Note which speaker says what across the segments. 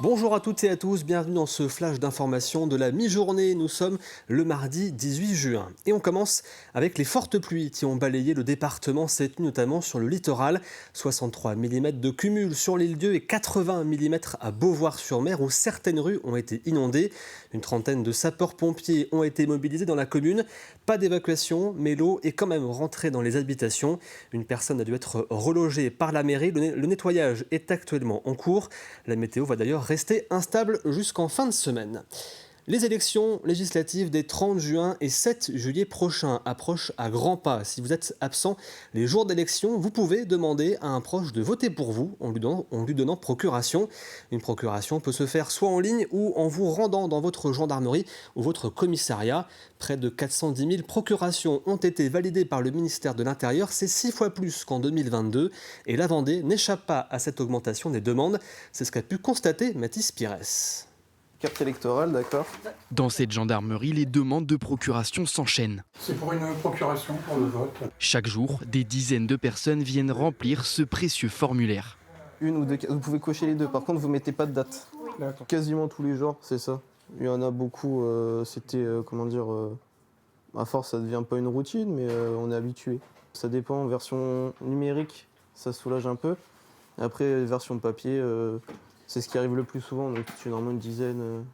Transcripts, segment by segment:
Speaker 1: Bonjour à toutes et à tous, bienvenue dans ce flash d'information de la mi-journée. Nous sommes le mardi 18 juin et on commence avec les fortes pluies qui ont balayé le département cette nuit, notamment sur le littoral. 63 mm de cumul sur l'Île-Dieu et 80 mm à Beauvoir-sur-Mer où certaines rues ont été inondées. Une trentaine de sapeurs-pompiers ont été mobilisés dans la commune. Pas d'évacuation, mais l'eau est quand même rentrée dans les habitations. Une personne a dû être relogée par la mairie. Le nettoyage est actuellement en cours. La météo va d'ailleurs rester instable jusqu'en fin de semaine. Les élections législatives des 30 juin et 7 juillet prochains approchent à grands pas. Si vous êtes absent les jours d'élection, vous pouvez demander à un proche de voter pour vous en lui donnant procuration. Une procuration peut se faire soit en ligne ou en vous rendant dans votre gendarmerie ou votre commissariat. Près de 410 000 procurations ont été validées par le ministère de l'Intérieur. C'est 6 fois plus qu'en 2022. Et la Vendée n'échappe pas à cette augmentation des demandes. C'est ce qu'a pu constater Mathis Pires.
Speaker 2: Carte électorale, d'accord.
Speaker 3: Dans cette gendarmerie, les demandes de procuration s'enchaînent.
Speaker 4: C'est pour une procuration pour le vote.
Speaker 3: Chaque jour, des dizaines de personnes viennent remplir ce précieux formulaire.
Speaker 2: Une ou deux, vous pouvez cocher les deux. Par contre, vous mettez pas de date.
Speaker 4: D'accord.
Speaker 2: Quasiment tous les jours, c'est ça. Il y en a beaucoup, à force, ça devient pas une routine, mais on est habitué. Ça dépend, version numérique, ça soulage un peu. Après, version papier, c'est ce qui arrive le plus souvent, donc c'est normalement une dizaine,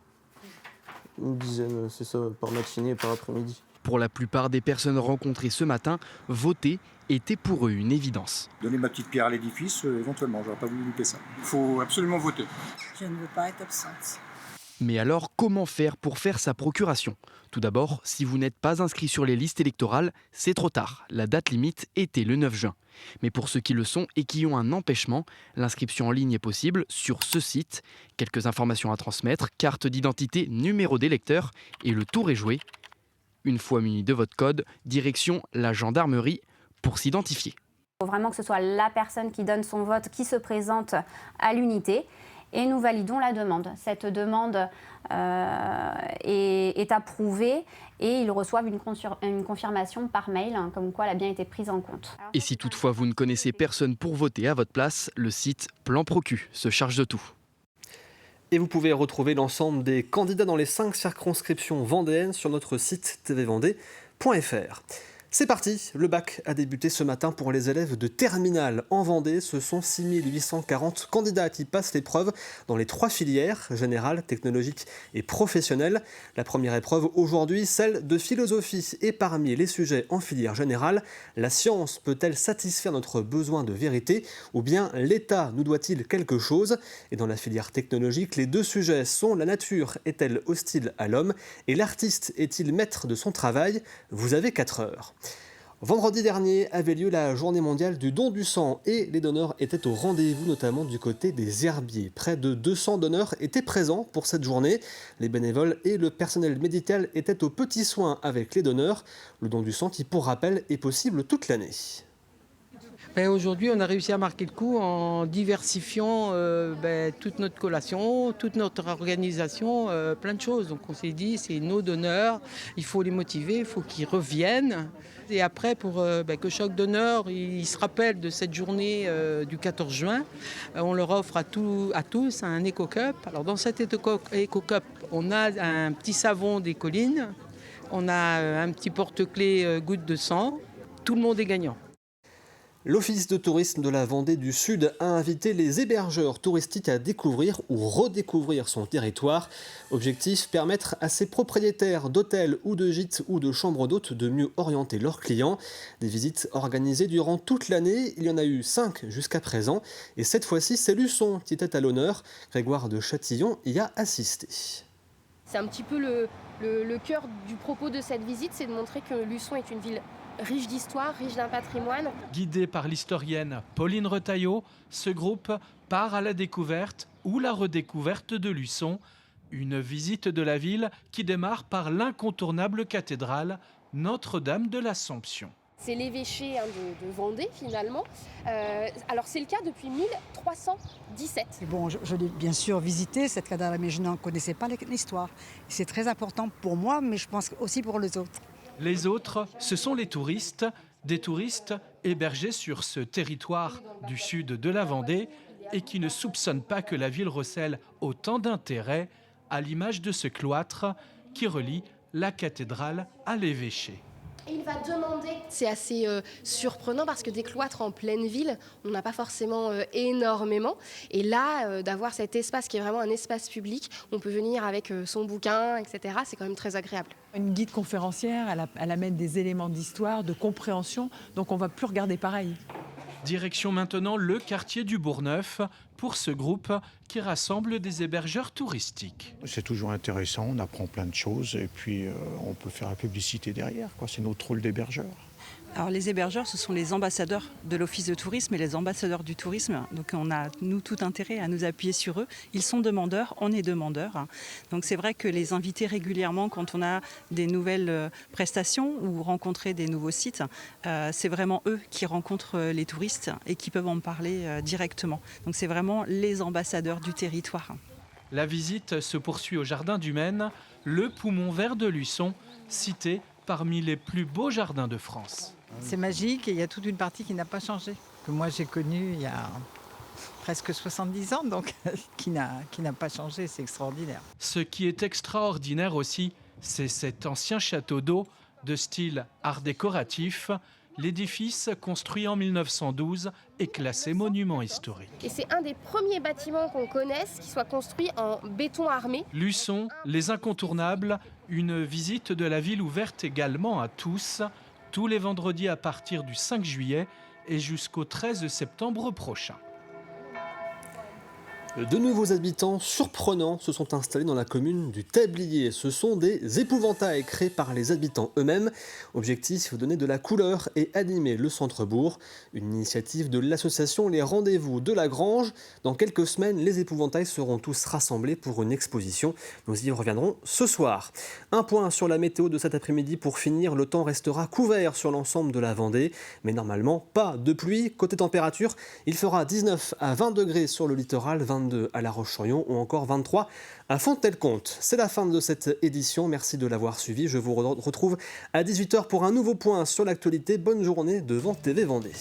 Speaker 2: c'est ça, par matinée et par après-midi.
Speaker 3: Pour la plupart des personnes rencontrées ce matin, voter était pour eux une évidence.
Speaker 5: Donner ma petite pierre à l'édifice, éventuellement, j'aurais pas voulu louper ça.
Speaker 4: Il faut absolument voter.
Speaker 6: Je ne veux pas être absente.
Speaker 3: Mais alors, comment faire pour faire sa procuration ? Tout d'abord, si vous n'êtes pas inscrit sur les listes électorales, c'est trop tard. La date limite était le 9 juin. Mais pour ceux qui le sont et qui ont un empêchement, l'inscription en ligne est possible sur ce site. Quelques informations à transmettre, carte d'identité, numéro d'électeur et le tour est joué. Une fois muni de votre code, direction la gendarmerie pour s'identifier.
Speaker 7: Il faut vraiment que ce soit la personne qui donne son vote qui se présente à l'unité. Et nous validons la demande. Cette demande est approuvée et ils reçoivent une confirmation par mail, comme quoi elle a bien été prise en compte.
Speaker 3: Et si toutefois vous ne connaissez personne pour voter à votre place, le site Plan Procu se charge de tout.
Speaker 1: Et vous pouvez retrouver l'ensemble des candidats dans les 5 circonscriptions vendéennes sur notre site tvvendée.fr. C'est parti, le bac a débuté ce matin pour les élèves de terminale en Vendée. Ce sont 6 840 candidats qui passent l'épreuve dans les 3 filières, générale, technologique et professionnelle. La première épreuve aujourd'hui, celle de philosophie. Et parmi les sujets en filière générale, la science peut-elle satisfaire notre besoin de vérité ou bien l'État nous doit-il quelque chose ? Et dans la filière technologique, les 2 sujets sont la nature est-elle hostile à l'homme et l'artiste est-il maître de son travail ? Vous avez 4 heures. Vendredi dernier avait lieu la journée mondiale du don du sang et les donneurs étaient au rendez-vous, notamment du côté des herbiers. Près de 200 donneurs étaient présents pour cette journée. Les bénévoles et le personnel médical étaient aux petits soins avec les donneurs. Le don du sang qui, pour rappel, est possible toute l'année.
Speaker 8: Aujourd'hui, on a réussi à marquer le coup en diversifiant toute notre collation, toute notre organisation, plein de choses. Donc on s'est dit, c'est nos donneurs, il faut les motiver, il faut qu'ils reviennent. Et après, pour que chaque donneur il se rappelle de cette journée du 14 juin, on leur offre à tous un éco-cup. Alors dans cet éco-cup, on a un petit savon des collines, on a un petit porte-clés goutte de sang, tout le monde est gagnant.
Speaker 1: L'Office de tourisme de la Vendée du Sud a invité les hébergeurs touristiques à découvrir ou redécouvrir son territoire. Objectif, permettre à ses propriétaires d'hôtels ou de gîtes ou de chambres d'hôtes de mieux orienter leurs clients. Des visites organisées durant toute l'année, il y en a eu 5 jusqu'à présent. Et cette fois-ci, c'est Luçon qui était à l'honneur. Grégoire de Châtillon y a assisté.
Speaker 9: C'est un petit peu le cœur du propos de cette visite, c'est de montrer que Luçon est une ville riche d'histoire, riche d'un patrimoine.
Speaker 10: Guidé par l'historienne Pauline Retailleau, ce groupe part à la découverte ou la redécouverte de Luçon. Une visite de la ville qui démarre par l'incontournable cathédrale Notre-Dame de l'Assomption.
Speaker 9: C'est l'évêché de Vendée finalement. Alors c'est le cas depuis 1317.
Speaker 6: Bon, je l'ai bien sûr visité cette cathédrale, mais je n'en connaissais pas l'histoire. C'est très important pour moi, mais je pense aussi pour les autres.
Speaker 10: Les autres, ce sont les touristes, des touristes hébergés sur ce territoire du sud de la Vendée et qui ne soupçonnent pas que la ville recèle autant d'intérêt, à l'image de ce cloître qui relie la cathédrale à l'évêché.
Speaker 9: Et il va demander, c'est assez surprenant parce que des cloîtres en pleine ville, on n'a pas forcément énormément. Et là, d'avoir cet espace qui est vraiment un espace public, on peut venir avec son bouquin, etc. C'est quand même très agréable.
Speaker 11: Une guide conférencière, elle amène des éléments d'histoire, de compréhension, donc on ne va plus regarder pareil.
Speaker 10: Direction maintenant le quartier du Bourgneuf pour ce groupe qui rassemble des hébergeurs touristiques.
Speaker 12: C'est toujours intéressant, on apprend plein de choses et puis on peut faire la publicité derrière. C'est notre rôle d'hébergeur.
Speaker 13: Alors les hébergeurs, ce sont les ambassadeurs de l'Office de tourisme et les ambassadeurs du tourisme. Donc on a, nous, tout intérêt à nous appuyer sur eux. Ils sont demandeurs, on est demandeurs. Donc c'est vrai que les inviter régulièrement quand on a des nouvelles prestations ou rencontrer des nouveaux sites, c'est vraiment eux qui rencontrent les touristes et qui peuvent en parler directement. Donc c'est vraiment les ambassadeurs du territoire.
Speaker 10: La visite se poursuit au jardin du Maine, le poumon vert de Luçon, cité parmi les plus beaux jardins de France.
Speaker 14: C'est magique et il y a toute une partie qui n'a pas changé, que moi j'ai connue il y a presque 70 ans, donc qui n'a pas changé, c'est extraordinaire.
Speaker 10: Ce qui est extraordinaire aussi, c'est cet ancien château d'eau de style art décoratif. L'édifice, construit en 1912, est classé monument historique.
Speaker 9: Et c'est un des premiers bâtiments qu'on connaisse qui soit construit en béton armé.
Speaker 10: Luçon, les incontournables, une visite de la ville ouverte également à tous les vendredis à partir du 5 juillet et jusqu'au 13 septembre prochain.
Speaker 1: De nouveaux habitants surprenants se sont installés dans la commune du Tablier. Ce sont des épouvantails créés par les habitants eux-mêmes. Objectif, donner de la couleur et animer le centre-bourg. Une initiative de l'association Les Rendez-vous de la Grange. Dans quelques semaines, les épouvantails seront tous rassemblés pour une exposition. Nous y reviendrons ce soir. Un point sur la météo de cet après-midi pour finir. Le temps restera couvert sur l'ensemble de la Vendée. Mais normalement, pas de pluie. Côté température, il fera 19 à 20 degrés sur le littoral, 22 à La Roche-sur-Yon ou encore 23 à Fontenay-le-Comte. C'est la fin de cette édition. Merci de l'avoir suivi. Je vous retrouve à 18h pour un nouveau point sur l'actualité. Bonne journée devant TV Vendée.